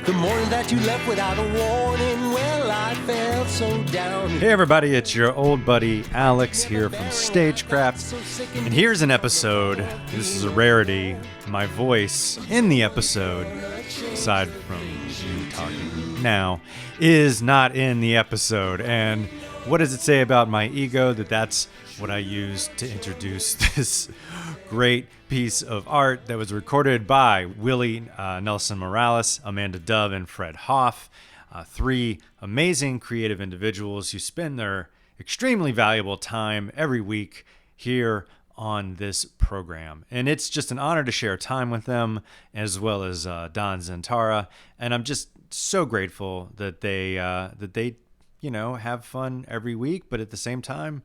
The morning that you left without a warning, well, I felt so down. Hey everybody, it's your old buddy Alex here from StageCraft, and here's an episode. This is a rarity. My voice in the episode, aside from you talking now, is not in the episode. And what does it say about my ego that that's what I used to introduce this great piece of art that was recorded by Willie Nelson Morales, Amanda Dove, and Fred Hoff, three amazing creative individuals who spend their extremely valuable time every week here on this program. And it's just an honor to share time with them, as well as Don Zantara. And I'm just so grateful that they have fun every week, but at the same time,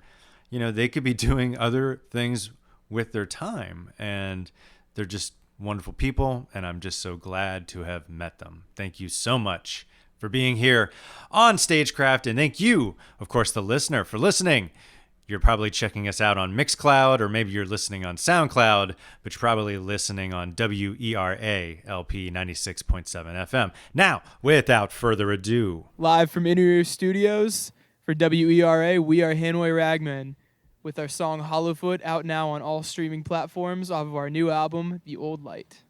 they could be doing other things with their time, and they're just wonderful people, and I'm just so glad to have met them. Thank you so much for being here on StageCraft, and thank you, of course, the listener, for listening. You're probably checking us out on Mixcloud, or maybe you're listening on SoundCloud, but you're probably listening on WERA LP 96.7 FM. Now, without further ado, live from Inner Ear Studios for WERA, we are Hanoi Ragmen, with our song Hollowfoot out now on all streaming platforms off of our new album, The Old Light.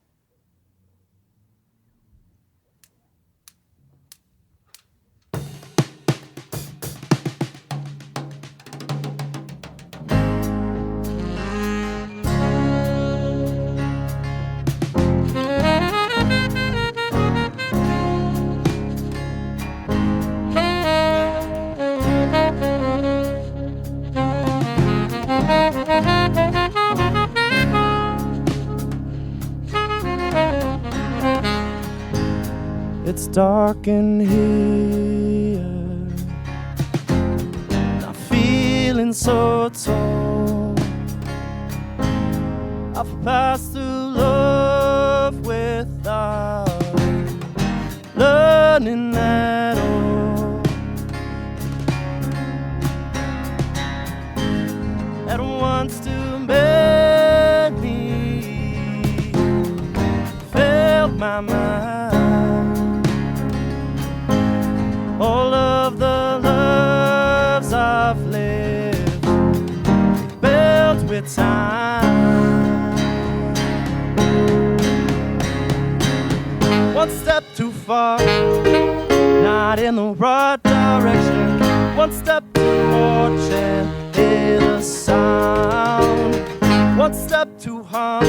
It's dark in here, not feeling so tall. I've passed through love without learning at all. At once too many filled my mind. All of the loves I've lived, built with time. One step too far, not in the right direction. One step towards and hear the sound. One step too hard,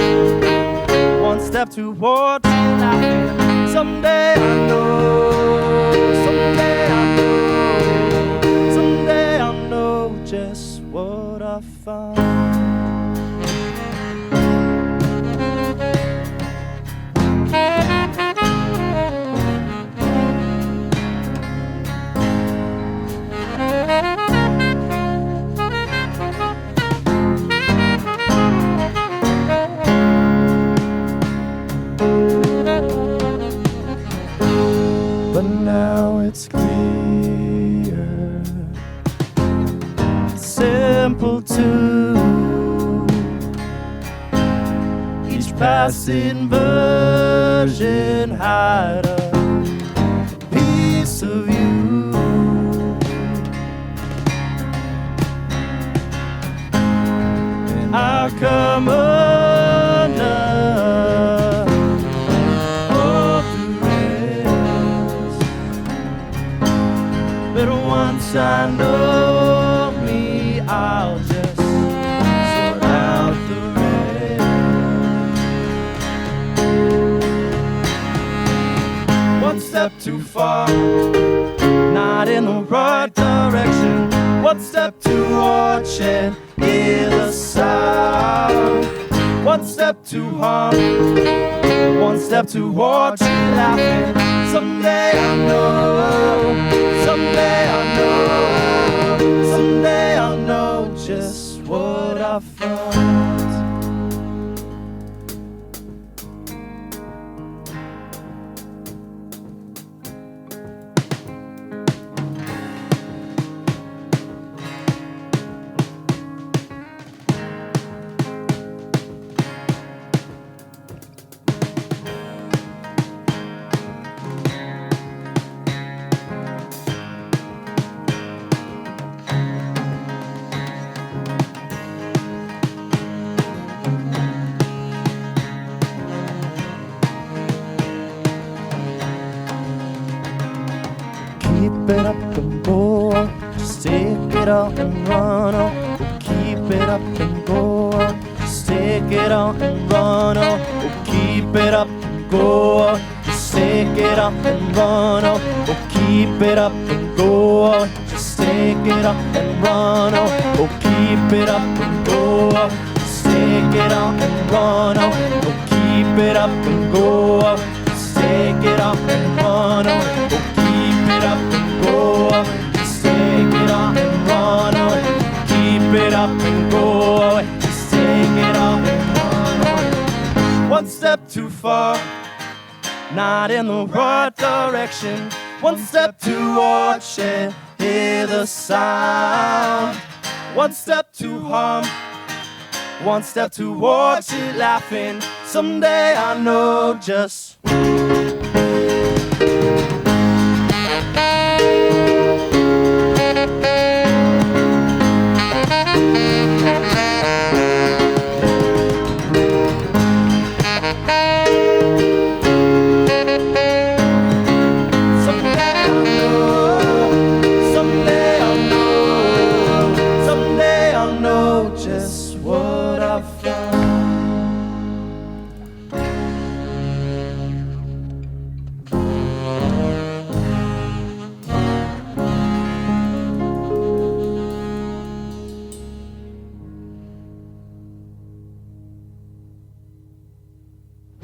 one step toward laughing. Someday I know, someday I know, someday I know just what I found. But now it's clear, simple too. Each passing version had a piece of you. And I come under once I know me, I'll just sort out the rest. One step too far, not in the right direction. One step to watch and hear the sound. One step too hard, one step to watch you laughing. Someday I know, someday I know, someday I'll know just what I found. out and run on. Oh, keep it up and go on. Just take it out and run on. Oh, keep it up and go on. Just take it up and run on. Oh, keep it up and go on. Just take it up and run on. Oh, keep it up and go on. Just take it up and run on. Oh, keep it up and go on. Just take it up and run on. Oh, keep it up and go on. Just take it up and run on. Keep it up and go on. Just take it up and run on. One step too far, not in the right direction. One step towards it, hear the sound. One step to harm, one step towards it, laughing. Someday I know just.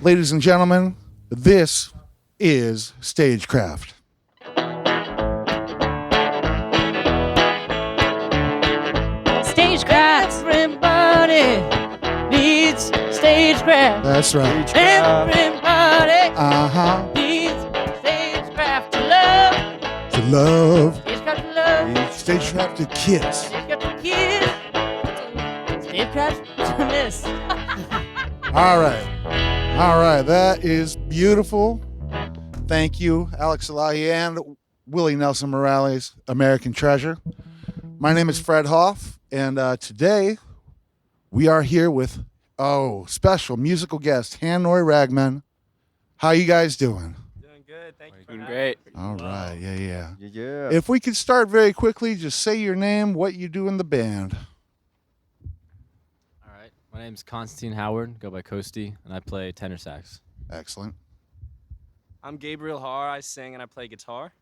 Ladies and gentlemen, this is StageCraft. StageCraft. Everybody needs StageCraft. That's right. Everybody Uh-huh. needs StageCraft to love. To love. StageCraft to love. StageCraft to kiss. StageCraft to kiss. StageCraft to miss. All right. All right. That is beautiful. Thank you, Alex Elahi and Willie Nelson Morales, American Treasure. My name is Fred Hoff, and today we are here with, special musical guest, Hanoi Ragmen. How you guys doing? Doing good. Thank you. Doing great. All right. Yeah. Yeah. If we could start very quickly, just say your name, what you do in the band. All right. My name's Constantine Howard, go by Coasty, and I play tenor sax. Excellent. I'm Gabriel Haar. I sing and I play guitar.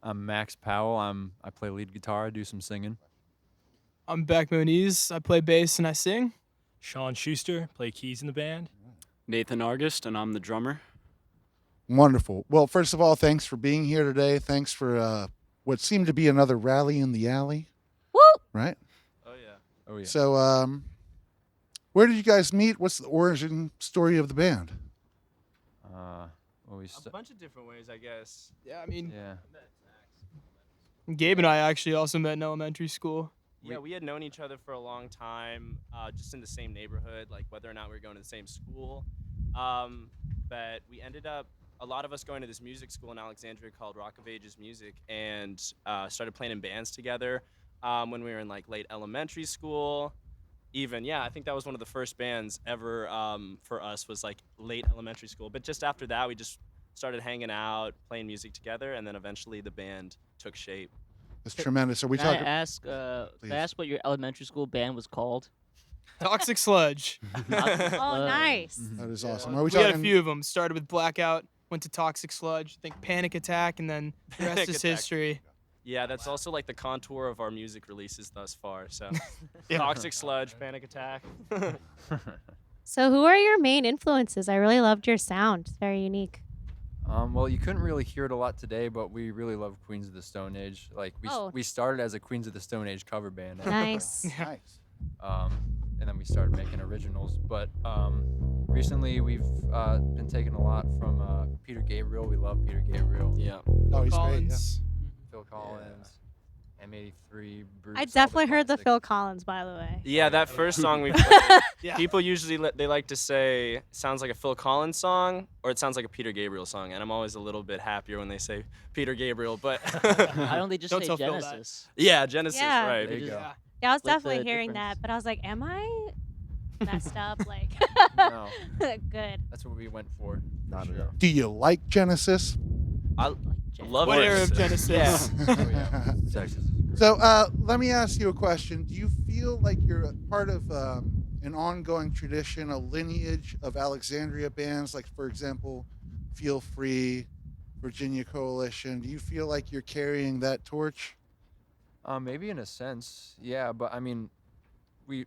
I'm Max Powell. I play lead guitar. I do some singing. I'm Beck Moniz. I play bass and I sing. Sean Schuster, play keys in the band. Nathan Argist, and I'm the drummer. Wonderful. Well, first of all, thanks for being here today. Thanks for what seemed to be another rally in the alley. Woo! Right? Oh, yeah. Oh yeah. So, where did you guys meet? What's the origin story of the band? A bunch of different ways, I guess. Yeah, I mean, Yeah. Gabe and I actually also met in elementary school. Yeah, we had known each other for a long time, just in the same neighborhood, like whether or not we were going to the same school. But we ended up, a lot of us going to this music school in Alexandria called Rock of Ages Music, and started playing in bands together when we were in like late elementary school. Even, yeah, I think that was one of the first bands ever for us was like late elementary school. But just after that, we just started hanging out, playing music together, and then eventually the band took shape. That's tremendous. Are we Can I talking? ask, can I ask what your elementary school band was called? Toxic Sludge. Oh, nice. That is awesome. Are we We had a talking? few of them. Started with Blackout, went to Toxic Sludge, I think Panic Attack, and then the rest Panic is Attack. history. Yeah, that's also like the contour of our music releases thus far. So, Toxic Sludge, Panic Attack. So who are your main influences? I really loved your sound. It's very unique. Well, you couldn't really hear it a lot today, but we really love Queens of the Stone Age. Like we started as a Queens of the Stone Age cover band. Nice. Nice. And then we started making originals. But recently we've been taking a lot from Peter Gabriel. We love Peter Gabriel. Yeah. Oh, he's great. Yeah. Collins. Phil Collins, M83, Bruce. I all the definitely heard the classics. Phil Collins, by the way. Yeah, that first song we played, Yeah. people usually they like to say it sounds like a Phil Collins song or it sounds like a Peter Gabriel song, and I'm always a little bit happier when they say Peter Gabriel, but Why don't they just Don't say tell Phil that. Genesis? yeah, Genesis, Yeah. right. There you go. Yeah. Yeah, I was Split definitely the hearing difference. that, but I was like, am I messed up? Like, No, good. that's what we went for. Not Sure. at all. Do you like Genesis? I love What era of Genesis. Genesis? Yeah. Oh yeah. Texas is great. So let me ask you a question. Do you feel like you're a part of an ongoing tradition, a lineage of Alexandria bands, like, for example, Feel Free, Virginia Coalition? Do you feel like you're carrying that torch? Maybe in a sense, yeah. But I mean, we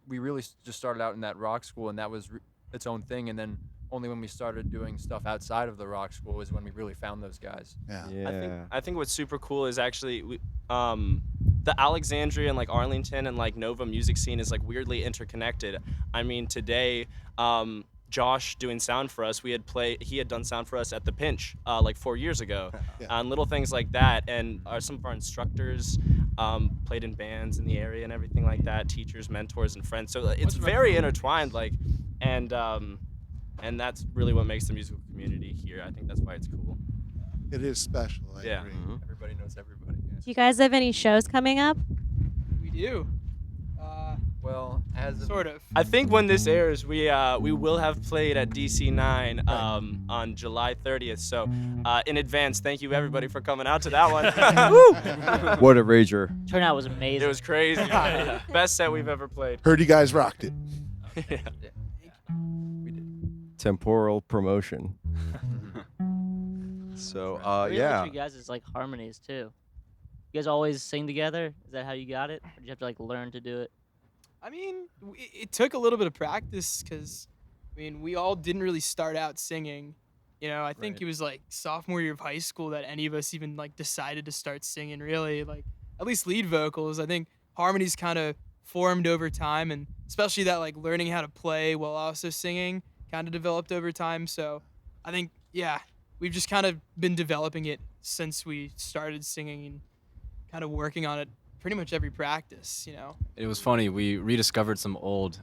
really just started out in that rock school, and that was its own thing. And then only when we started doing stuff outside of the rock school is when we really found those guys. Yeah. I think what's super cool is actually the Alexandria and like Arlington and like Nova music scene is like weirdly interconnected. I mean, today, Josh doing sound for us, he had done sound for us at the Pinch like 4 years ago, and little things like that. And some of our instructors played in bands in the area and everything like that. Teachers, mentors, and friends. So it's very intertwined. Like, and that's really what makes the musical community here. I think that's why it's cool. It is special. I agree. Everybody knows everybody. Yeah. Do you guys have any shows coming up? We do. Well, sort of. I think when this airs, we will have played at DC9 on July 30th. So in advance, thank you everybody for coming out to that one. Woo! What a rager. Turnout was amazing. It was crazy. Best set we've ever played. Heard you guys rocked it. Temporal promotion. So, Really yeah. like you guys is like harmonies too. You guys always sing together? Is that how you got it? Or did you have to like learn to do it? I mean, it took a little bit of practice because, I mean, we all didn't really start out singing. You know, I think it was like sophomore year of high school that any of us even like decided to start singing. Really, like at least lead vocals. I think harmonies kind of formed over time, and especially that like learning how to play while also singing kind of developed over time. So I think, yeah, we've just kind of been developing it since we started singing and kind of working on it pretty much every practice, you know. It was funny. We rediscovered some old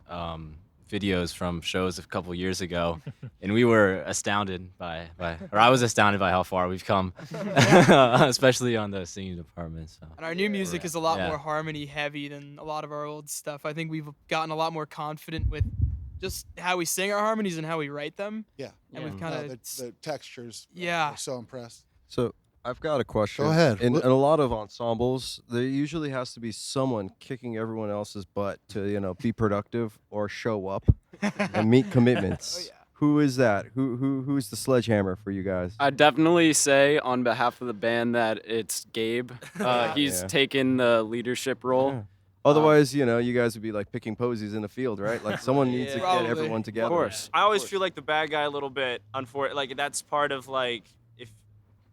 videos from shows a couple years ago, and we were astounded by or I was astounded by how far we've come, especially on the singing department. So. And our new music is a lot more harmony heavy than a lot of our old stuff. I think we've gotten a lot more confident with just how we sing our harmonies and how we write them. Yeah. And we've kind of the textures. Yeah. I'm so impressed. So I've got a question. Go ahead. In a lot of ensembles, there usually has to be someone kicking everyone else's butt to, be productive or show up and meet commitments. Oh, yeah. Who is that? Who's the sledgehammer for you guys? I'd definitely say on behalf of the band that it's Gabe. He's taken the leadership role. Yeah. Otherwise, you guys would be like picking posies in the field, right? Like someone needs to get everyone together. Of course. I always feel like the bad guy a little bit. Like that's part of like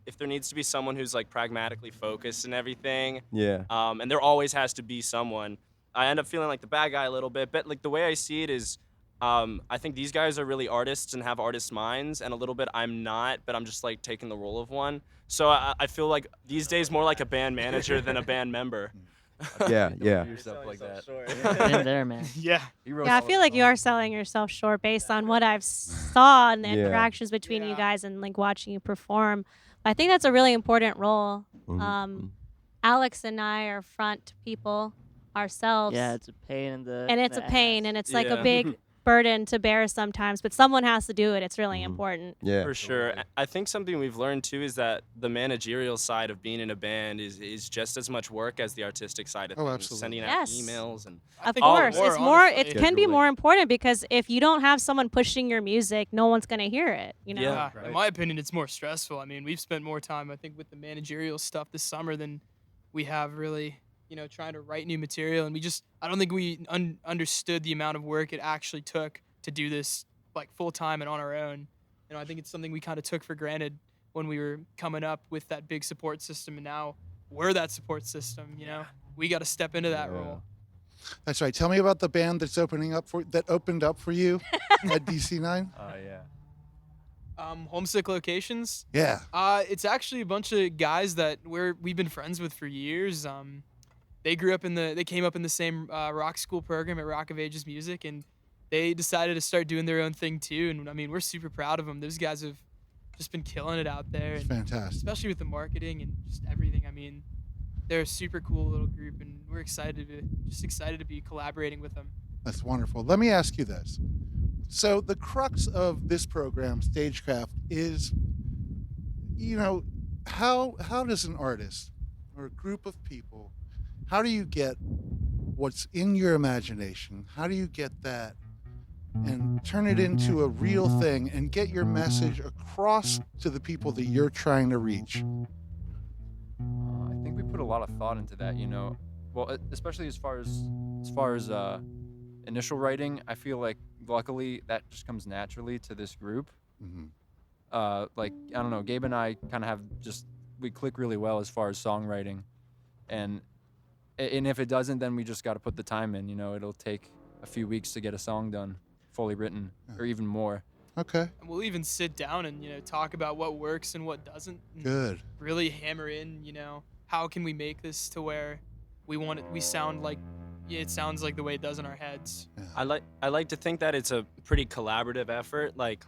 if there needs to be someone who's like pragmatically focused and everything. Yeah. And there always has to be someone. I end up feeling like the bad guy a little bit. But like the way I see it is, I think these guys are really artists and have artist minds, and a little bit I'm not, but I'm just like taking the role of one. So I feel like these days more like a band manager than a band member. Yeah. Yourself like that. Been there, man. Yeah. Yeah, I feel like you are selling yourself short based on what I've saw and the interactions between you guys and like watching you perform. But I think that's a really important role. Alex and I are front people ourselves. Yeah, it's a pain in the and it's a the pain ass. and it's like a big burden to bear sometimes, but someone has to do it. It's really important. Yeah. For sure. I think something we've learned too is that the managerial side of being in a band is just as much work as the artistic side of things. Absolutely. Sending out Yes. emails and Of course, it's more. honestly. It can be more important because if you don't have someone pushing your music, no one's gonna hear it. You know. Yeah, in my opinion, it's more stressful. I mean, we've spent more time, I think, with the managerial stuff this summer than we have really, trying to write new material. And I don't think we understood the amount of work it actually took to do this like full time and on our own. I think it's something we kind of took for granted when we were coming up with that big support system, and now we're that support system. We got to step into that role. That's right. Tell me about the band that opened up for you at DC9. Homesick Locations. Yeah. It's actually a bunch of guys that we've been friends with for years. They came up in the same rock school program at Rock of Ages Music, and they decided to start doing their own thing too. And I mean, we're super proud of them. Those guys have just been killing it out there. It's and fantastic. especially with the marketing and just everything. I mean, they're a super cool little group, and we're excited to be collaborating with them. That's wonderful. Let me ask you this. So the crux of this program, StageCraft, is, how does an artist or a group of people, how do you get what's in your imagination? How do you get that and turn it into a real thing and get your message across to the people that you're trying to reach? I think we put a lot of thought into that, you know. Well, especially as far as initial writing, I feel like luckily that just comes naturally to this group. Like, I don't know, Gabe and I kind of have we click really well as far as songwriting, and if it doesn't, then we just got to put the time in. You know, it'll take a few weeks to get a song done, fully written, or even more. Okay. And we'll even sit down and talk about what works and what doesn't. And Good. Really hammer in, how can we make this to where we sound like it sounds like the way it does in our heads. I like to think that it's a pretty collaborative effort. Like,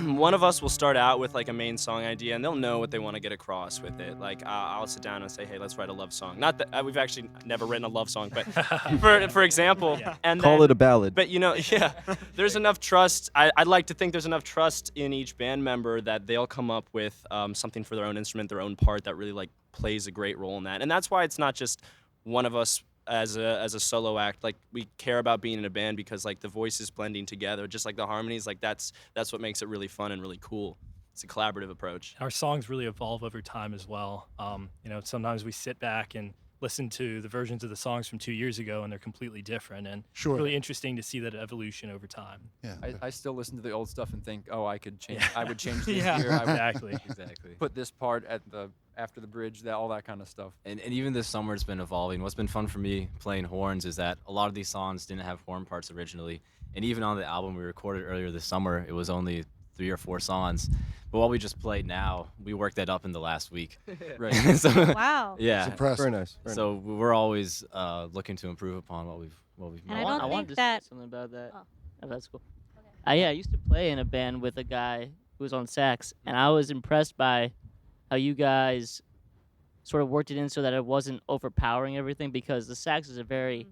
one of us will start out with like a main song idea, and they'll know what they want to get across with it. Like, I'll sit down and say, hey, let's write a love song. Not that we've actually never written a love song, but for example, and Call it a ballad. But yeah, there's enough trust. I'd like to think there's enough trust in each band member that they'll come up with something for their own instrument, their own part that really like plays a great role in that. And that's why it's not just one of us as a solo act. Like, we care about being in a band because like the voices blending together, just like the harmonies, like that's what makes it really fun and really cool. It's a collaborative approach. Our songs really evolve over time as well. Sometimes we sit back and listen to the versions of the songs from 2 years ago, and they're completely different. And Sure. It's really interesting to see that evolution over time. Yeah. I still listen to the old stuff and think, oh, I could change. I would change this Yeah. here. I would Exactly. put this part after the bridge, all that kind of stuff. And even this summer it's been evolving. What's been fun for me playing horns is that a lot of these songs didn't have horn parts originally. And even on the album we recorded earlier this summer, it was only 3 or 4 songs. But what we just played now, we worked that up in the last week. Right. So, Wow. Yeah. It's impressive. Very nice. So we're always looking to improve upon what we've And I made. don't I wanted think to that. say something about that. Oh. Oh, that's cool. Yeah, I used to play in a band with a guy who was on sax, and I was impressed by how you guys sort of worked it in so that it wasn't overpowering everything, because the sax is a very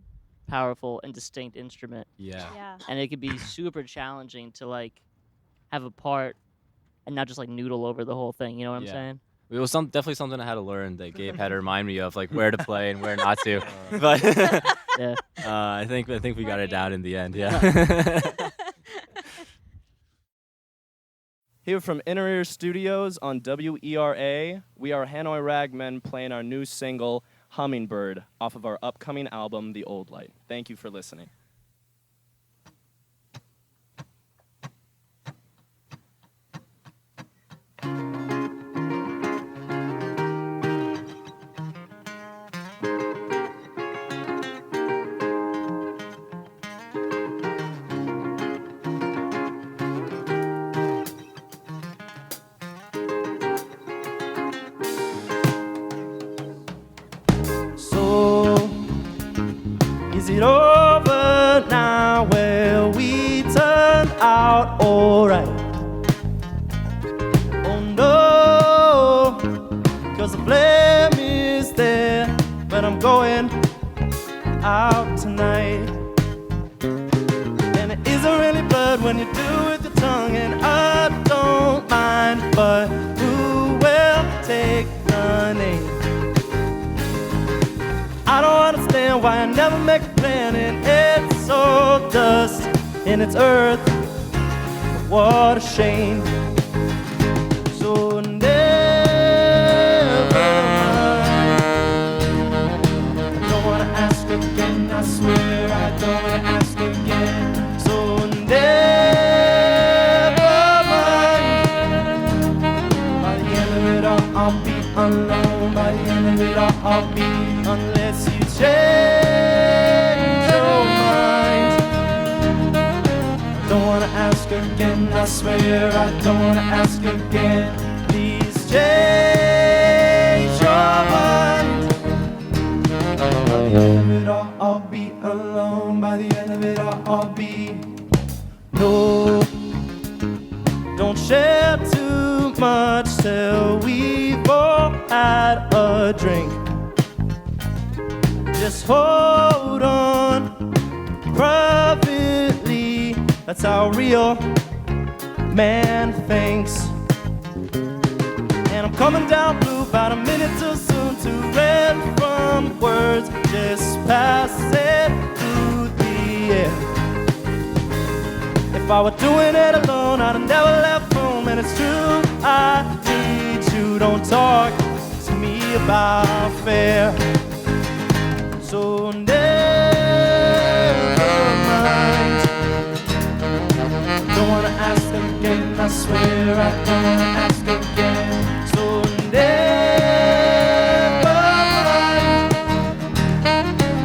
powerful and distinct instrument. Yeah. Yeah. And it could be super challenging to like have a part and not just like noodle over the whole thing. You know what I'm Yeah. saying? It was definitely something I had to learn that Gabe had to remind me of, like where to play and where not to. But Yeah. I think we got it down in the end. Yeah. Here from Inner Ear Studios on WERA, we are Hanoi Ragmen playing our new single, Hummingbird, off of our upcoming album, The Old Light. Thank you for listening. So, is it over now? Well, we turned out alright. Oh no, 'cause the flame is there, but I'm going out tonight. And it isn't really blood when you do it with your tongue, and I don't mind, but who will take the name? I don't understand why I never make a plan, and it's all dust and it's earth. What a shame. So never mind. I don't wanna ask again, I swear I don't wanna ask again. So never mind. By the end of it all, I'll be alone. By the end of it all, I'll be, unless you change your mind. Don't wanna ask again, I swear I don't wanna ask again. Please change your mind. By the end of it all, I'll be alone. By the end of it all, I'll be. No, don't share too much till we've all had a drink. Just hold on privately. That's how a real man thinks. And I'm coming down blue about a minute too soon to red from words just passing through the air. If I were doing it alone, I'd have never left home. And it's true, I need you. Don't talk to me about fair. So never mind. Don't wanna ask again, I swear I don't wanna ask again. So never mind.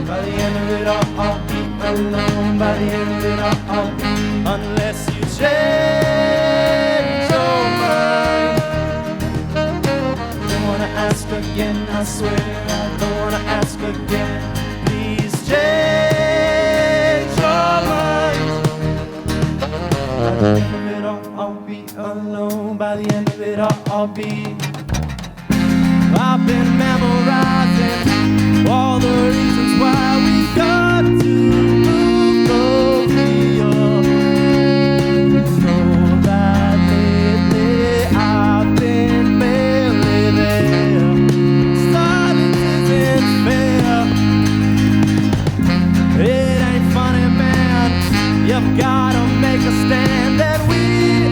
By the end of it all, I'll be alone. By the end of it all, I'll be, unless you change your mind. Don't wanna ask again, I swear I don't wanna ask again. Please change your mind. By the end of it all, I'll be alone. By the end of it all, I'll be. I've been memorizing all the reasons why we got to move closer. Know that lately I've been barely there. Silence isn't fair. It ain't funny, man. You've gotta make a stand, and we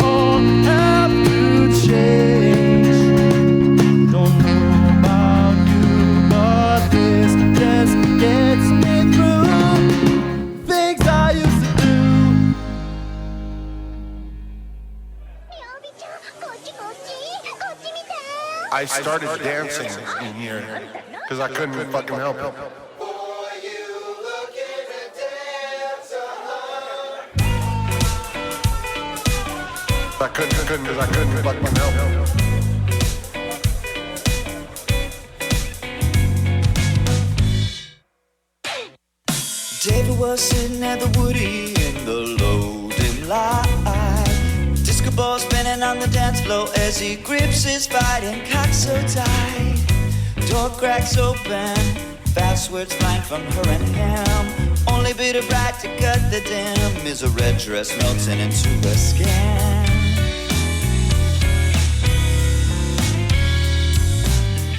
all have to change. Don't know about you, but this just gets me through things I used to do. I started dancing in here because I couldn't fucking help it. I couldn't because I couldn't fucking help it. David was sitting at the Woody in the loading line. Disco ball spinning on the dance floor as he grips his fighting cock so tight. Door cracks open, fast words flying from her and him. Only bit of bright to cut the dim is a red dress melting into her skin.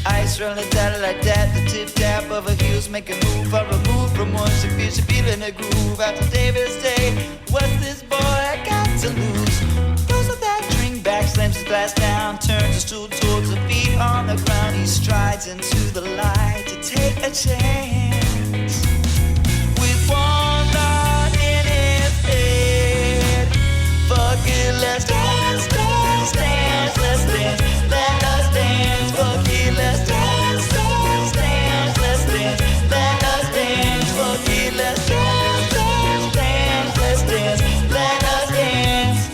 Ice rolling down like that, the tip tap of her heels make a move or a move from one. She feeling a groove after David's day. What's this boy got to lose? Goes with that drink back, slams his glass down, turns his stool towards the feet on the ground. He strides into the light to take a chance. With one thought in his head, fuck it, let's dance, dance, dance, let's dance, let us dance, fuck it, let's dance, dance, dance, let's dance, let us dance, fuck it, let's dance, dance, dance, let's dance, let us dance.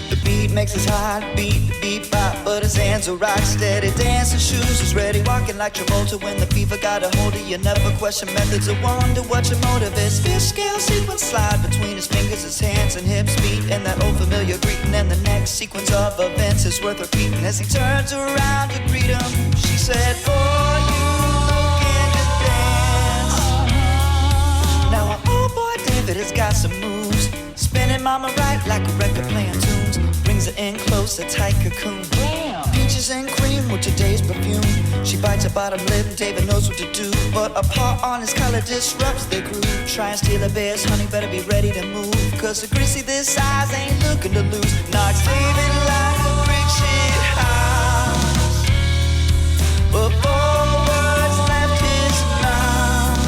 The beat makes his heart beat, the beat pop, but his hands are rock steady. Dancing shoes is ready, walking like Travolta when the fever got a hold of you. Never question methods or wonder what your motive is. Fish scale sequence slide between his fingers, his hands and hips meet, and that old familiar greeting. And the next sequence of events is worth repeating. As he turns around to greet him, she said, "Boy, you looking to dance." Now our old boy David has got some moves, spinning mama right like a record playing tunes. Brings her in close, a tight cocoon. Peaches and cream with today's perfume. She bites her bottom lip, David knows what to do, but a paw on his collar disrupts their groove. Try and steal a bear's honey, better be ready to move, cause the greasy this size ain't looking to lose. Knocks David like a brick shit house. Before words left his mouth,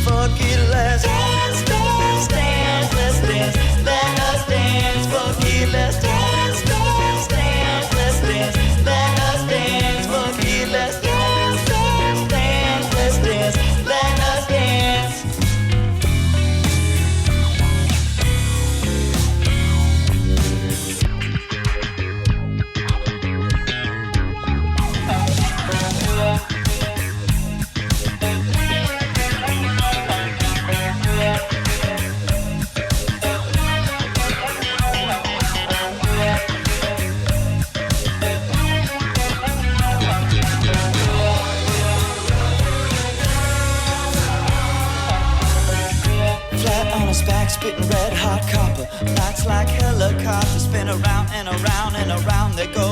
fuck it, let's dance, dance, dance, let's dance, let us dance, fuck it, let's dance, dance, dance, let's dance, let us dance, fuck it, let's dance, dance, dance, let's dance, let us dance. spitting red hot copper. Lights like helicopters spin around and around and around they go.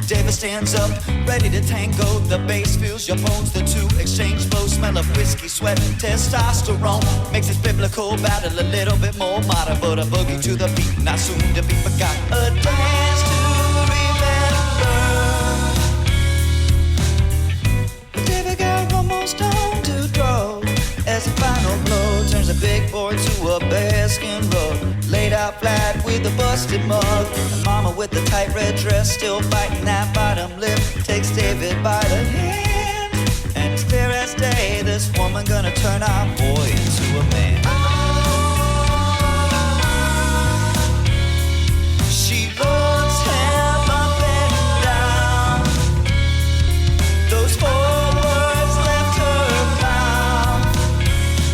David stands up, ready to tango. The bass fills your bones, the two exchange flow. Smell of whiskey, sweat, testosterone makes this biblical battle a little bit more modern. But a boogie to the beat, not soon to be forgotten. A dance to remember. David got one more stone to throw as the final blow turns a big boy to a bearskin rug. Laid out flat with a busted mug. And mama with the tight red dress still fighting that bottom lip takes David by the hand. And it's clear as day, this woman gonna turn our boy into a man. She looks him up and down. Those 4 words left her bound.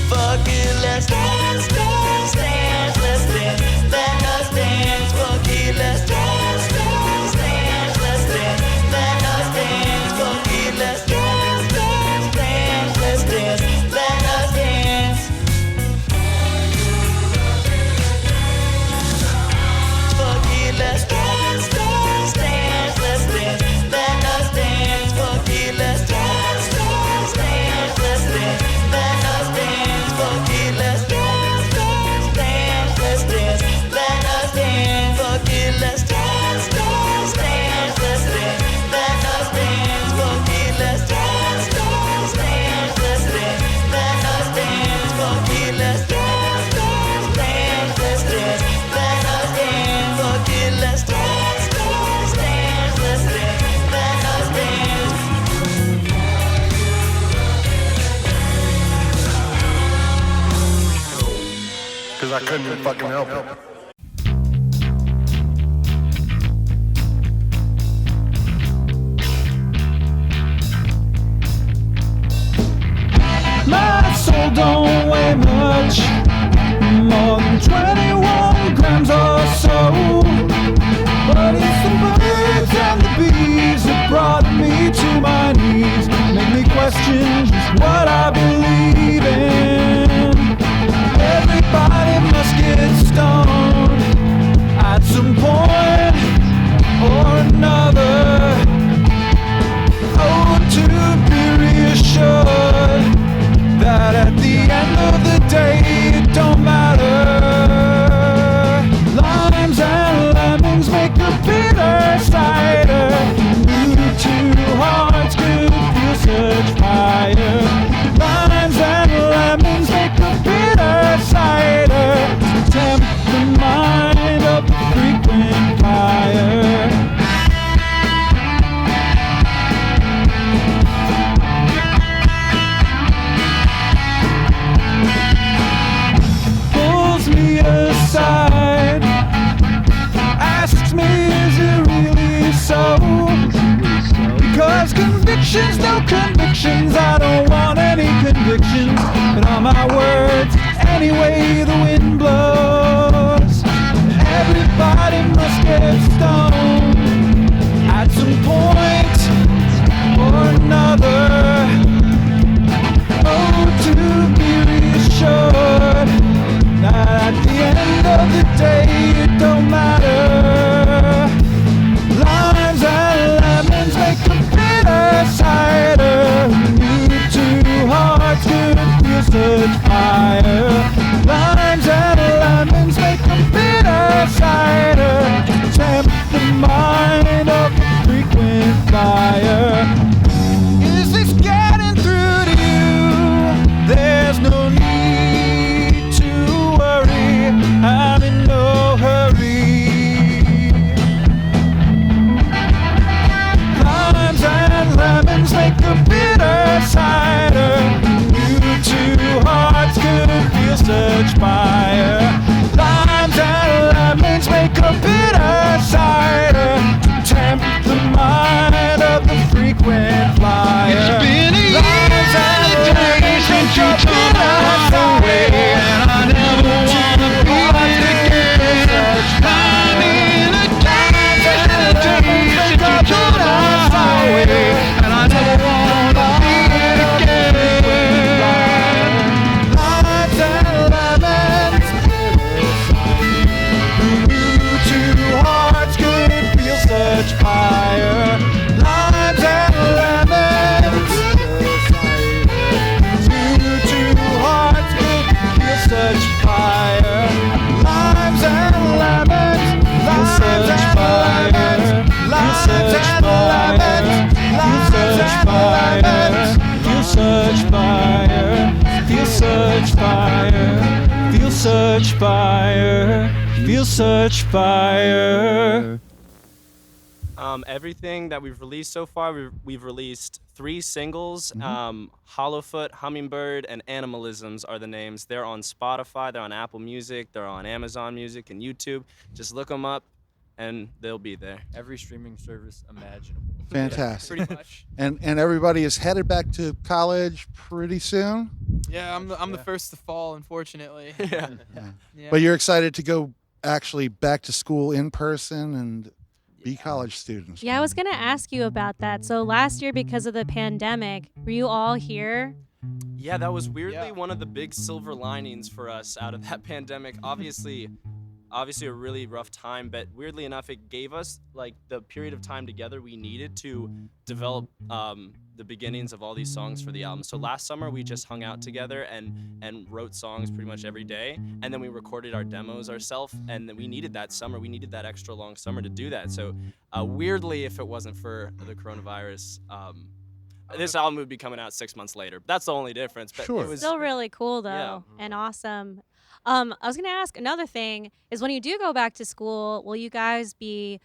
Fuck it, let's dance, dance, dance, let's dance. Let us dance, fuck it, let's dance, dance, dance, let's dance. Let us dance, fuck it, let's dance, dance, dance, let's dance. Let us dance. Fuck it, let's dance, dance, dance, let's dance. Let us dance, fuck it, let's dance, dance, dance, let's dance. Let us dance, fuck it, let's dance, dance, dance, let's dance. Let us dance, fuck it, let's dance, dance, dance, let's dance. Let us dance, fuck it, let's dance, dance, dance, let's dance. Let us dance, fuck it, let's dance, dance, dance, let's dance. Let us dance, fuck it, let's dance, dance, dance, let's dance. Let us dance. Cause I couldn't fucking help it. My soul don't weigh much, more than 21 grams or so. But it's the birds and the bees that brought me to my knees, make me question just what I believe in. Everybody must get stoned at some point or another. Oh, to be reassured that at the end of the day it don't matter. Limes and lemons make a bitter cider. New two hearts could feel such fire. Limes and lemons make a bitter cider to tempt the mind of the frequent fire. Pulls me aside, asks me, is it really so? Because convictions, no convictions, I don't want any convictions. But all my words, any way the wind blows. Everybody must get stoned at some point or another. Oh, to be reassured that at the end of the day it don't matter. Limes and lemons make a bitter cider. You two hearts could feel such fire. Limes and lemons make a bitter cider to tempt the mind of the frequent fire. Is this getting through to you? There's no need to worry, I'm in no hurry. Limes and lemons make a bitter cider. You two hearts could such fire, feel such fire, feel such fire. Everything that we've released so far, we've released 3 singles. Hollowfoot, Hummingbird, and Animalisms are the names. They're on Spotify, they're on Apple Music, they're on Amazon Music and YouTube. Just look them up and they'll be there. Every streaming service imaginable. Fantastic. Pretty much. And everybody is headed back to college pretty soon. Yeah, I'm the first to fall, unfortunately. Yeah. Yeah. But you're excited to go actually back to school in person and be college students. Yeah, I was gonna ask you about that. So last year, because of the pandemic, were you all here? Yeah, that was weirdly one of the big silver linings for us out of that pandemic. Obviously a really rough time, but weirdly enough, it gave us like the period of time together we needed to develop the beginnings of all these songs for the album. So last summer we just hung out together and wrote songs pretty much every day, and then we recorded our demos ourselves, and then we needed that summer, we needed that extra long summer to do that. So weirdly, if it wasn't for the coronavirus, this album would be coming out 6 months later. That's the only difference. But Sure. it was Still really cool though, Yeah. and awesome. I was gonna ask another thing is when you do go back to school, will you guys be,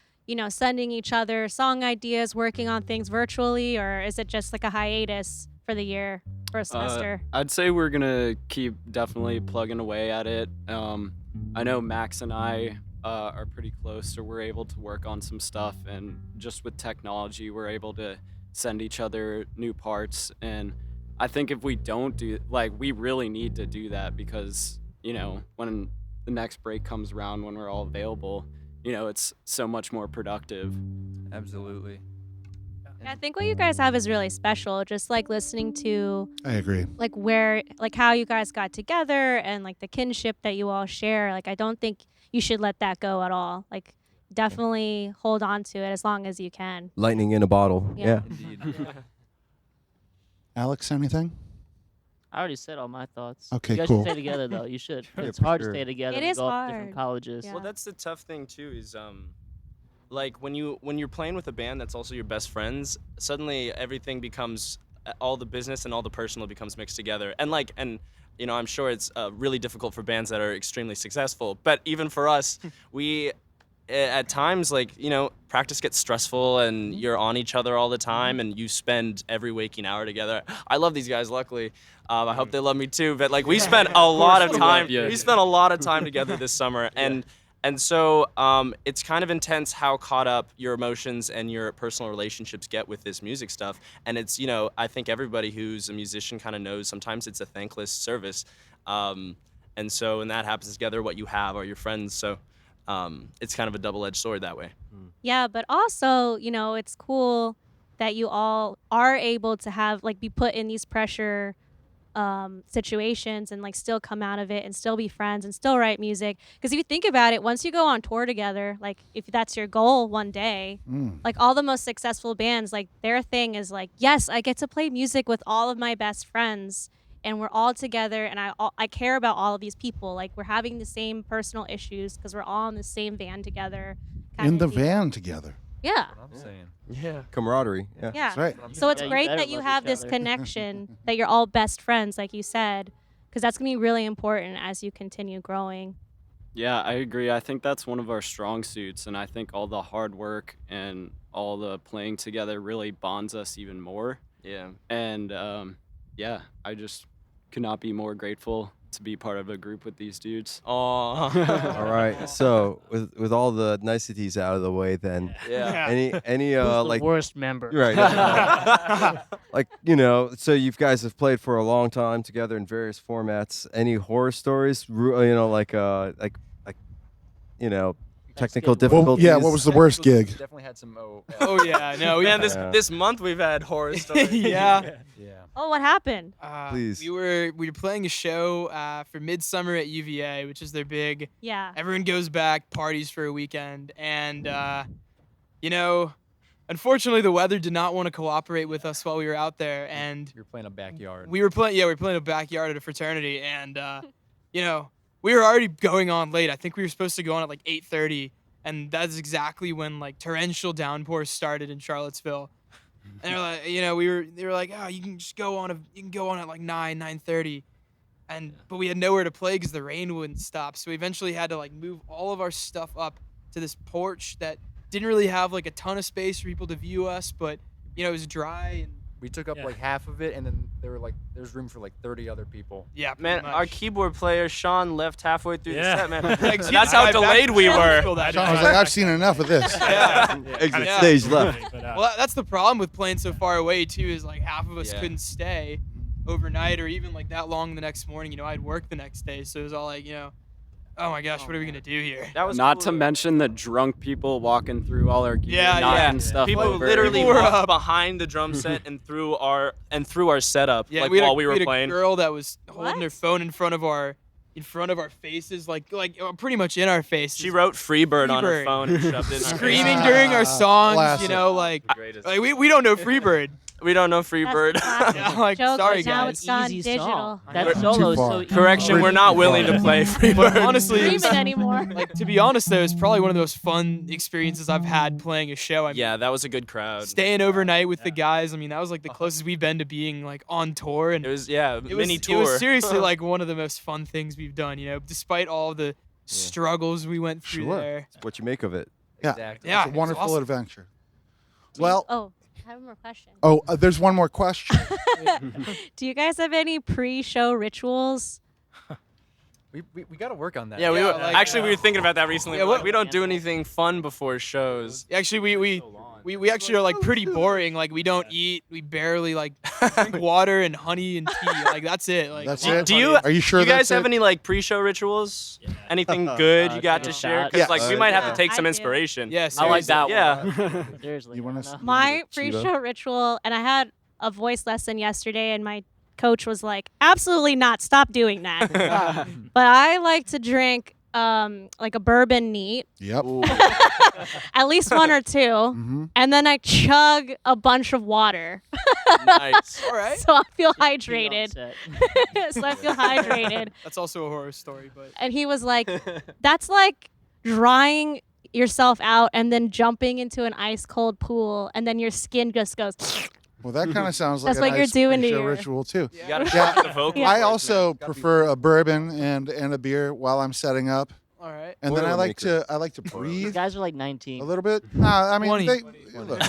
sending each other song ideas, working on things virtually, or is it just like a hiatus for the year or a semester? I'd say we're gonna keep definitely plugging away at it. I know Max and I are pretty close, so we're able to work on some stuff, and just with technology, we're able to send each other new parts. And I think if we don't do, we really need to do that because, when the next break comes around, when we're all available, it's so much more productive. Absolutely. I think what you guys have is really special. Just like listening to, I agree. how you guys got together and like the kinship that you all share. Like, I don't think you should let that go at all. Like, definitely hold on to it as long as you can. Lightning in a bottle. Yeah. Yeah. Alex, anything? I already said all my thoughts. Okay, you guys cool. should stay together though. You should. Yeah, It's for hard sure. to stay together. It and is go off to hard. different colleges. Yeah. Well, that's the tough thing too. Is like when you're playing with a band that's also your best friends, suddenly everything becomes all the business and all the personal becomes mixed together. And I'm sure it's really difficult for bands that are extremely successful. But even for us, we at times practice gets stressful and you're on each other all the time and you spend every waking hour together. I love these guys, luckily. I hope they love me too. But we spent a lot of time. We spent a lot of time together this summer, and so it's kind of intense how caught up your emotions and your personal relationships get with this music stuff. And it's I think everybody who's a musician kind of knows sometimes it's a thankless service. And so when that happens together, what you have are your friends. So it's kind of a double-edged sword that way. Yeah, but also, it's cool that you all are able to have be put in these pressure situations and still come out of it and still be friends and still write music. Because if you think about it, once you go on tour together, if that's your goal one day, all the most successful bands, their thing is yes, I get to play music with all of my best friends and we're all together and I care about all of these people. We're having the same personal issues because we're all in the same van together. In the van together. Yeah. What I'm saying. Yeah. Camaraderie. Yeah. Yeah. That's right. So it's Yeah, you great better that you love have each this other. connection, that you're all best friends, like you said, because that's going to be really important as you continue growing. Yeah, I agree. I think that's one of our strong suits, and I think all the hard work and all the playing together really bonds us even more. Yeah. And I just could not be more grateful to be part of a group with these dudes. Oh. All right. So with all the niceties out of the way, then Yeah. any Who's the worst member? right. So you guys have played for a long time together in various formats. Any horror stories? Technical Well, difficulties. Yeah, what was the worst gig? Definitely had some. Oh yeah, no, Man, this month we've had horror stories. yeah. Oh, what happened? Please. We were playing a show for Midsummer at UVA, which is their big. Yeah. Everyone goes back, parties for a weekend, and unfortunately the weather did not want to cooperate with us while we were out there, and You're playing a backyard. we were playing a backyard at a fraternity, and we were already going on late. I think we were supposed to go on at 8:30, and that's exactly when torrential downpours started in Charlottesville. And they're like, they were like, oh, you can go on at 9:30. but we had nowhere to play because the rain wouldn't stop. So we eventually had to like move all of our stuff up to this porch that didn't really have like a ton of space for people to view us, but it was dry and We took up like half of it, and then there's room for like 30 other people. yeah, Man, pretty our much. keyboard player Sean left halfway through Yeah. the set, man. Like, That's how delayed we were. Sean was like, I've seen enough of this. Exit Yeah. stage left. Well, that's the problem with playing so far away too. Is like half of us Yeah. couldn't stay overnight or even like that long the next morning. I'd work the next day, so it was all like, oh my gosh, what are we gonna do here? That was Not cool. to mention the drunk people walking through all our gear, Yeah, knocking yeah. stuff People over. literally People were walked up. behind the drum set and through our setup Yeah, like we had while we were had playing. a girl that was holding her What? phone in front of our faces, like pretty much in our faces. She wrote Freebird on her Freebird. phone and shoved it in our screaming face. during our songs. Classic. Like Greatest. we don't know Freebird. We don't know Freebird. Yeah, like Joke, sorry now guys. it's gone Easy digital. song. I That know. solo is Too so far. easy. Correction, we're not willing to play Freebird. But honestly, it Scream was, it anymore. like to be honest though, it's probably one of the most fun experiences I've had playing a show. I mean, Yeah, that was a good crowd. staying overnight with the guys. I mean, that was like the closest we've been to being like on tour, and It was It mini tour. was seriously like one of the most fun things we've done. Despite all the struggles we went through Sure. there. It's what you make of it. Yeah, Exactly. Yeah, it's a it was wonderful awesome. adventure. Well, Oh, I have one more question. there's one more question. Do you guys have any pre-show rituals? We got to work on that. Yeah, we Yeah, were, like, actually we were thinking about that recently. Yeah, We're like, what- we don't do anything fun before shows. Actually, we actually are like pretty boring. Like we don't eat. We barely like drink water and honey and tea. Like that's it. Like That's water, it? Do honey, you? Are you sure You guys that's have it? any like pre-show rituals? Anything good you got take to a share? shot. Because Yes. like we might have to take I some do. inspiration. Yeah, I like that seriously. one. Yeah. Seriously. You I wanna don't know. My Cheetah. pre-show ritual, and I had a voice lesson yesterday, and my coach was like, "Absolutely not! Stop doing that." But I like to drink like a bourbon neat, Yep. at least one or two, Mm-hmm. and then I chug a bunch of water, Nice. All right. so I feel Being on hydrated. set. So I feel hydrated. That's also a horror story, but And he was like, "That's like drying yourself out and then jumping into an ice cold pool, and then your skin just goes." Well, that kind of sounds like That's a what you're nice doing to pre-show your- ritual too. You gotta Yeah. shock the vocal. Yeah. I also prefer a bourbon and a beer while I'm setting up, all right. and then I like Boilermaker. to These breathe guys are like a 19. little bit. Nah, I mean 20. they. Look,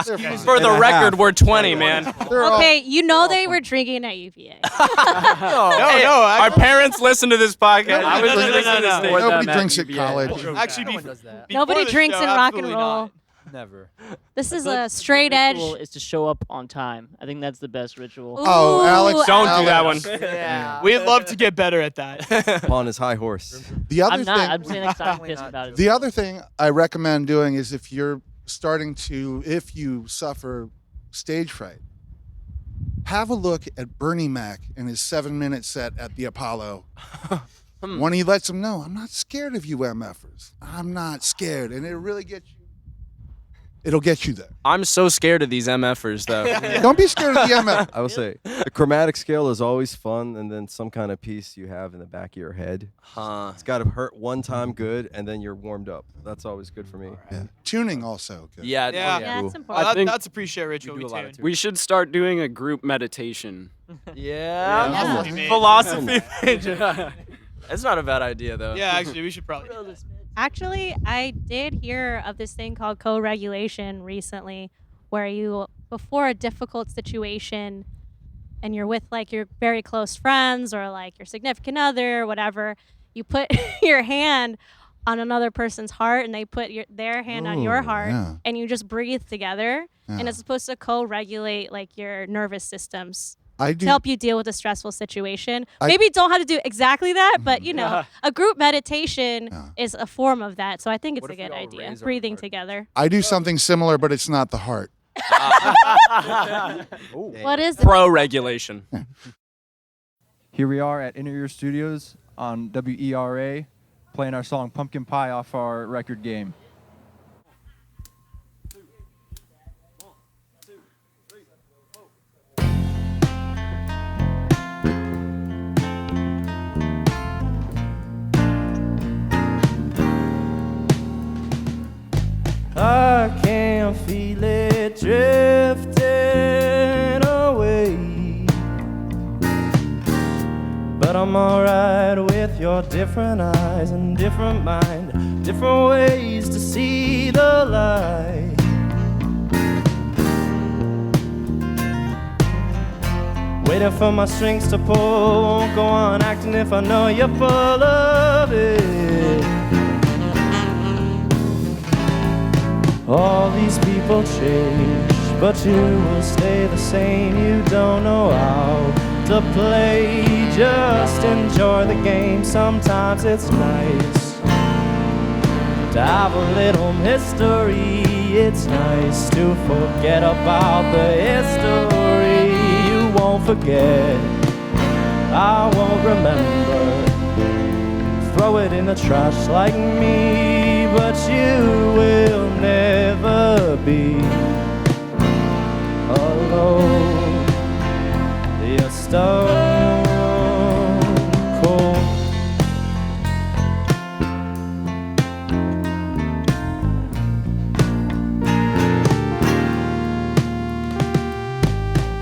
they're fine. For the And a record, half. we're 20, man. They're all- Okay, you know they were drinking at UVA. Hey, our parents listen to this podcast. I was listening to this thing. Nobody drinks at UVA. college. Actually, No one does that. before Nobody the drinks show, in rock and absolutely roll. not. Never. This is good a straight edge. Ritual is to show up on time. I think that's the best ritual. Oh, Alex, Ooh, Don't do that Alex. one. Yeah. We'd love to get better at that. Upon his high horse. The other I'm not. thing. I'm saying that 'cause I'm pissed about it. The other thing I recommend doing is if you suffer stage fright, have a look at Bernie Mac and his 7-minute set at the Apollo. When he lets them know, I'm not scared of you MFers. I'm not scared. And it'll get you there. I'm so scared of these MFers, though. Don't be scared of the MF. I will say the chromatic scale is always fun, and then some kind of piece you have in the back of your head. Huh. It's got to hurt one time good, and then you're warmed up. That's always good for me. Yeah. Tuning also good. Yeah. Yeah. Yeah, that's Oh, important. I think that's a pre-show ritual. do We a lot of tune. We should start doing a group meditation. Yeah. Yeah. Philosophy major. That's not a bad idea, though. Yeah, actually, we should probably. do that. Actually, I did hear of this thing called co-regulation recently, where you, before a difficult situation, and you're with like your very close friends or like your significant other, or whatever, you put your hand on another person's heart, and they put their hand on your Ooh, heart, yeah. and you just breathe together, and Yeah. it's supposed to co-regulate like your nervous systems. I To do. help you deal with a stressful situation. I- Maybe don't have to do exactly that, but you know, a group meditation Yeah. is a form of that. So I think it's What a if we good all idea. raise our Breathing heart? together. I do something similar, but it's not the heart. What is it? Pro regulation. Here we are at Inner Ear Studios on WERA, playing our song Pumpkin Pie off our record Game. I can feel it drifting away. But I'm alright with your different eyes and different mind, different ways to see the light. Waiting for my strings to pull, won't go on acting if I know you're full of it. All these people change, but you will stay the same. You don't know how to play, just enjoy the game. Sometimes it's nice to have a little mystery. It's nice to forget about the history. You won't forget, I won't remember. Throw it in the trash like me, but you will never be alone. You're stone cold.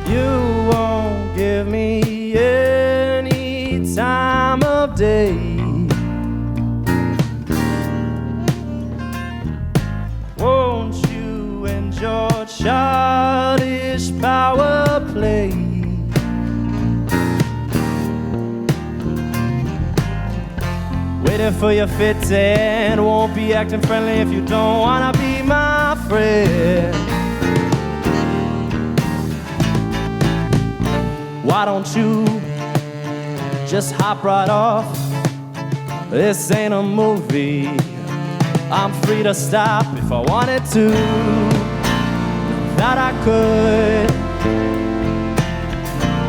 You won't give me any time of day. Won't you end your childish power play? Waiting for your fit and won't be acting friendly if you don't wanna be my friend. Why don't you just hop right off? This ain't a movie. I'm free to stop if I wanted to. That I could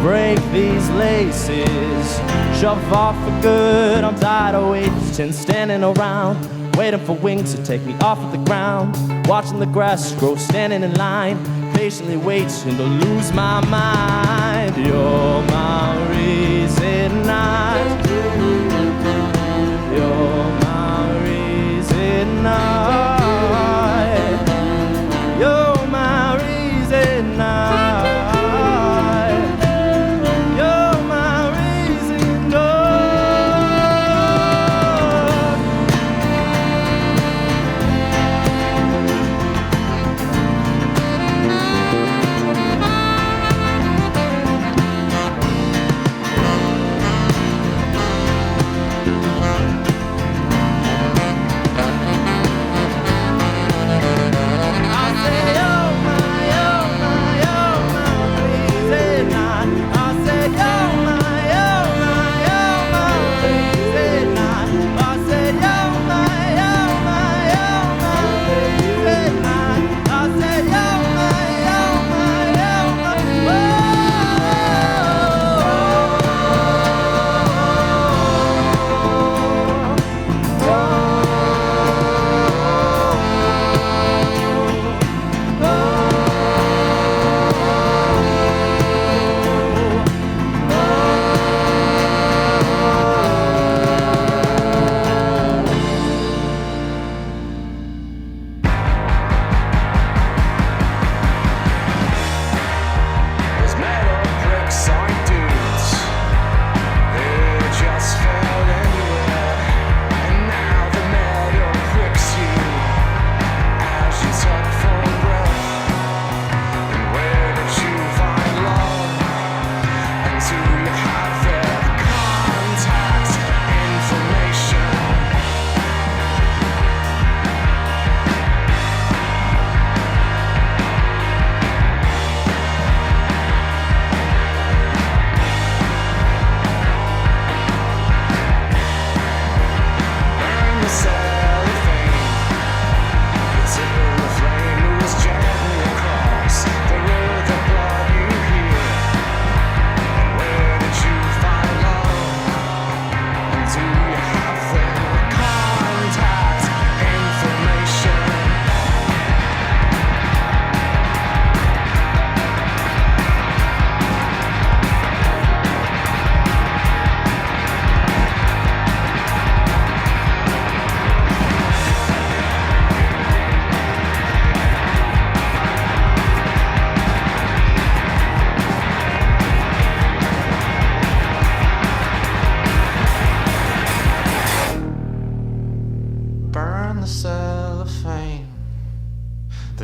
break these laces, shove off for good. I'm tired of waiting, standing around, waiting for wings to take me off of the ground. Watching the grass grow, standing in line, patiently waiting to lose my mind. You're my reason you're my reason you're my reason you're my reason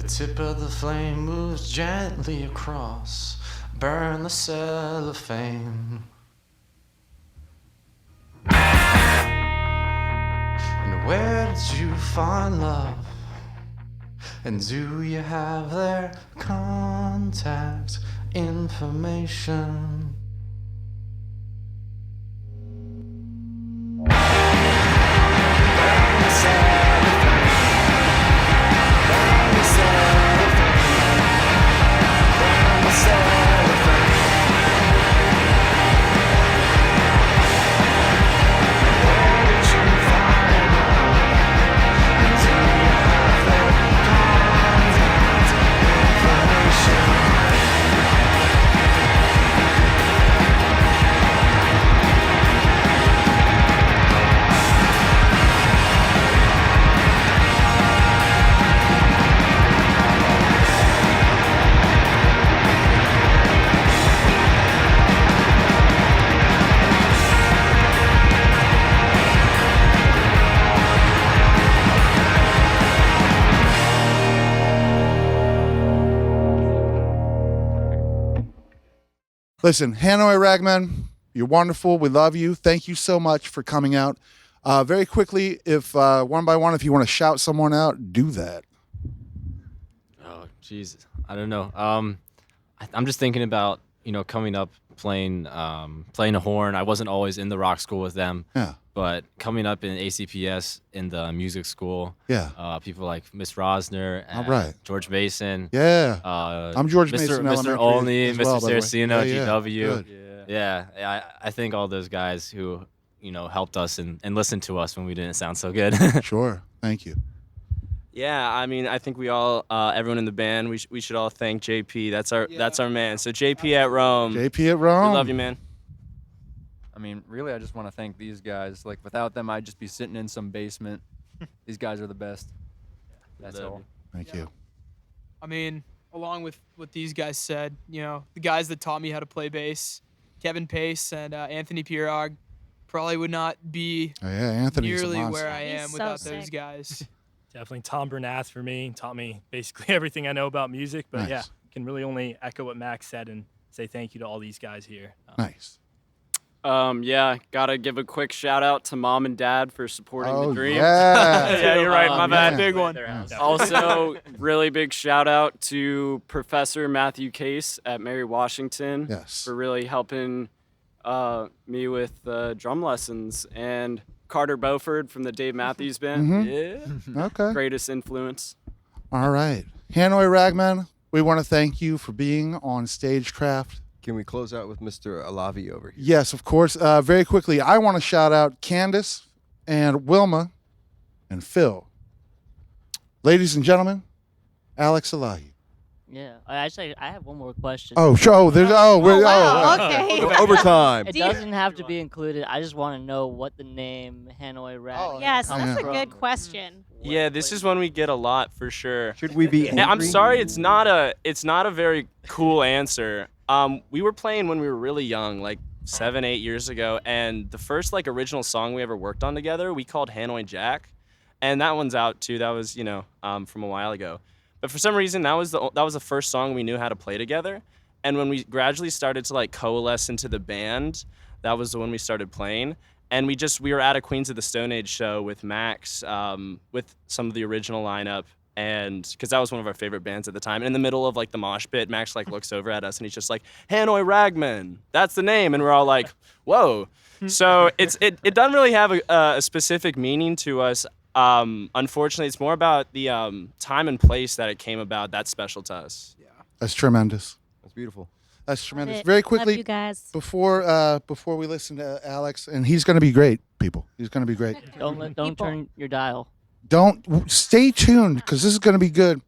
tip of the flame moves gently across. Burn the cellophane. And where did you find love? And do you have their contact information? Listen, Hanoi Ragmen, you're wonderful. We love you. Thank you so much for coming out. Very quickly, if one by one, if you want to shout someone out, do that. Oh, Jesus. I don't know. I'm just thinking about, coming up playing a horn. I wasn't always in the rock school with them. Yeah. But coming up in ACPS in the music school, yeah, people like Miss Rosner, all right, George Mason, yeah, I'm George Mr. Mason, Mr. Olney, as Mr. well, by the way. Saraceno, Yeah, GW, yeah. I think all those guys who helped us and listened to us when we didn't sound so good. Sure, thank you. Yeah, I mean, I think we all, everyone in the band, we should all thank JP. That's our man. So JP at Rome. JP at Rome. We love you, man. I mean, really, I just want to thank these guys. Like, without them, I'd just be sitting in some basement. These guys are the best. That's all. Thank you. I mean, along with what these guys said, the guys that taught me how to play bass, Kevin Pace and Anthony Pirog, probably would not be Anthony's a nearly monster. where I am He's without so those sick. guys. Definitely Tom Bernath for me. Taught me basically everything I know about music. But Nice. yeah, can really only echo what Max said and say thank you to all these guys here. Nice. Yeah, gotta give a quick shout out to Mom and Dad for supporting the dream. Yeah. Yeah, you're right. My bad. Big one. Also, really big shout out to Professor Matthew Case at Mary Washington Yes. for really helping me with drum lessons, and Carter Beauford from the Dave Matthews Band. Mhm. Yeah. Okay. Greatest influence. All right. Hanoi Ragmen, we want to thank you for being on StageCraft. Can we close out with Mr. Alavi over here? Yes, of course. Very quickly, I want to shout out Candace and Wilma and Phil. Ladies and gentlemen, Alex Alahi. Yeah, I have one more question. Oh, sure. Oh, there's. Okay. Overtime. It doesn't have to be included. I just want to know what the name Hanoi Ragmen Yes, comes that's a from. good question. Yeah, this is one we get a lot for sure. Should we be Yeah, I'm angry? sorry, it's not a very cool answer. We were playing when we were really young, like 7, 8 years ago, and the first original song we ever worked on together, we called Hanoi Jack, and that one's out too. That was from a while ago, but for some reason that was the first song we knew how to play together. And when we gradually started to coalesce into the band, that was the one we started playing. And we were at a Queens of the Stone Age show with Max, with some of the original lineup. And because that was one of our favorite bands at the time. And in the middle of the mosh pit, Max looks over at us and he's just like, Hanoi Ragmen, that's the name. And we're all like, whoa. So it doesn't really have a specific meaning to us. Unfortunately, it's more about the time and place that it came about that's special to us. Yeah. That's tremendous. That's beautiful. That's tremendous. it. Very Love quickly, you guys. before we listen to Alex, and he's going to be great, people. He's going to be great. Don't People. turn your dial. Don't stay tuned because this is going to be good.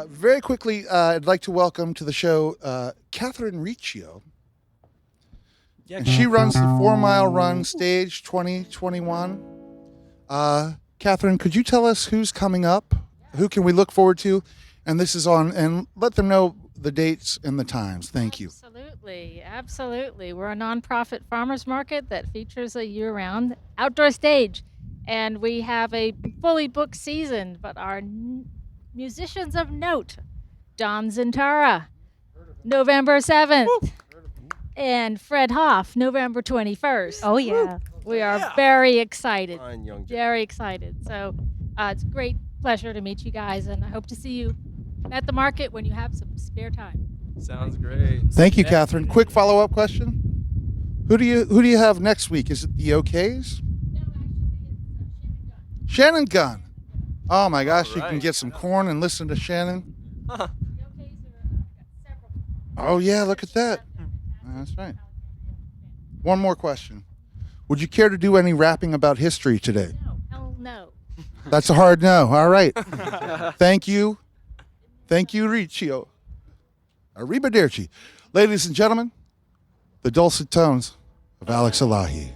Very quickly, I'd like to welcome to the show Catherine Riccio. Yeah, And she runs the 4 Mile Run Stage 2021. Catherine, could you tell us who's coming up? Who can we look forward to? And this is on, and let them know the dates and the times. Thank you. Absolutely. We're a nonprofit farmers market that features a year-round outdoor stage, and we have a fully booked season. But our musicians of note, Don Zintara, November 7th, and Fred Hoff, November 21st. Oh, yeah. We are very excited. Fine, young Very excited. So it's a great pleasure to meet you guys, and I hope to see you at the market when you have some spare time. Sounds great. Thank you, Catherine. Quick follow-up question. Who do you have next week? Is it the OKs? Shannon Gunn. Oh my gosh, you can get some corn and listen to Shannon. Oh yeah, look at that. That's right. One more question. Would you care to do any rapping about history today? Hell no. That's a hard no. All right. Thank you. Thank you, Riccio. Arrivederci. Ladies and gentlemen, the dulcet tones of Alex Elahi.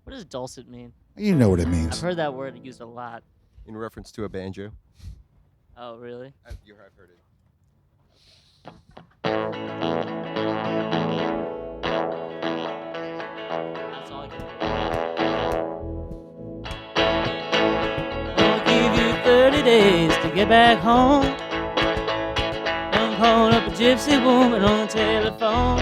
What does dulcet mean? You know what it I've means. heard that word used a lot. In reference to a banjo. Oh, really? I've heard it. That's all I can do. I'll give you 30 days to get back home. I'm calling up a gypsy woman on the telephone.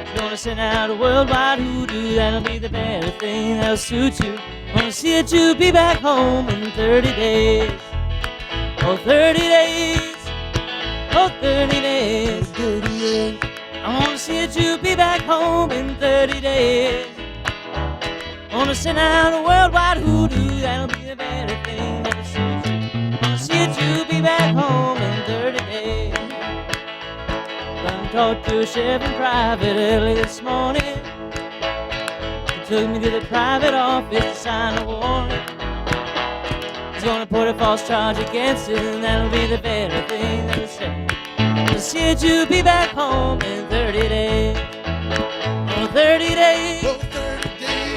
She's gonna send out a worldwide hoodoo. That'll be the very thing that'll suit you. Wanna see that you be back home in 30 days. Oh, 30 days. Oh, 30 days. 30 days. I wanna see that you be back home in 30 days. Wanna send out a worldwide hoodoo. That'll be the very thing that'll suit you. Wanna see that you be back home in 30 days. Done talked to a sheriff in private early this morning. He took me to the private office to sign a warrant. He's gonna put a false charge against it, and that'll be the very thing that'll say. Wanna see that you be back home in 30 days. Oh, 30 days.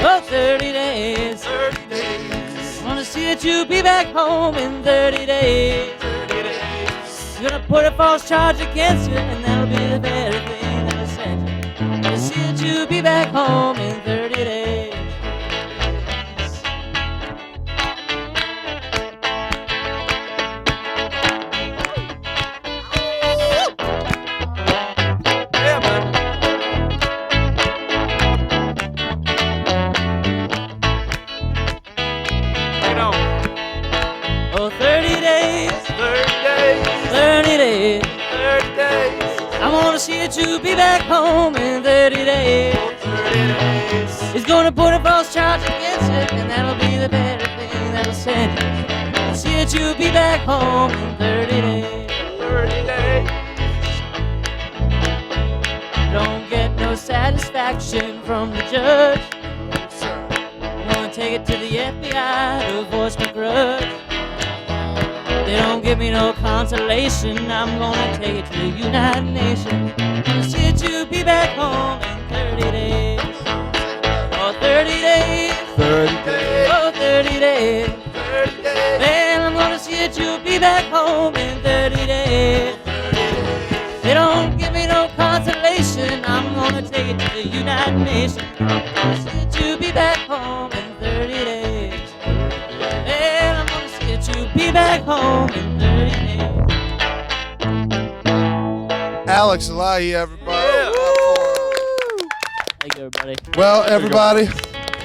Oh, 30 days. 30 days. Wanna see that you be back home in 30 days. 30 days. You're gonna put a false charge against you, and that'll be the very thing that'll send you. Wanna see that you be back home in 30 days. Yeah, man. Bring it on. Oh, 30 days. 30 days. 30 days. 30 days. I wanna see that you be back home in 30 days. 30 days. He's gonna put a false charge against it, and that'll be the very thing that'll send you. I'll see that you be back home in 30 days. 30 days. Don't get no satisfaction from the judge. I'm gonna take it to the FBI to voice my grudge. They don't give me no consolation. I'm gonna take it to the United Nations. I'll see that you be back home in 30 days. Oh, 30 days. 30 days. Oh, 30 days. 30 days. Man, I'm gonna see that you'll be back home in 30 days. They don't give me no consolation. I'm gonna take it to the United Nations. I'll see that you'll be back home in 30 days. Man, I'm gonna see that you'll be back home in 30 days. Alex Elahi, everybody. Thank you, everybody. Well, everybody,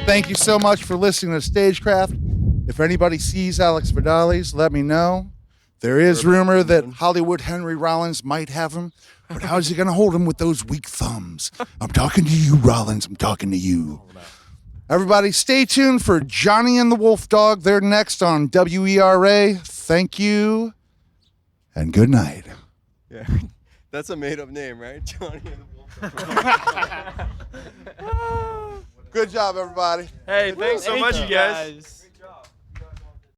thank you so much for listening to StageCraft. If anybody sees Alex Vidales, let me know. There is rumor that Hollywood Henry Rollins might have him, but how is he going to hold him with those weak thumbs? I'm talking to you, Rollins. I'm talking to you. Everybody, stay tuned for Johnny and the Wolf Dog. They're next on WERA. Thank you, and good night. Yeah, that's a made-up name, right? Johnny and the Wolf. Good job, everybody. Hey, thanks so much, you guys.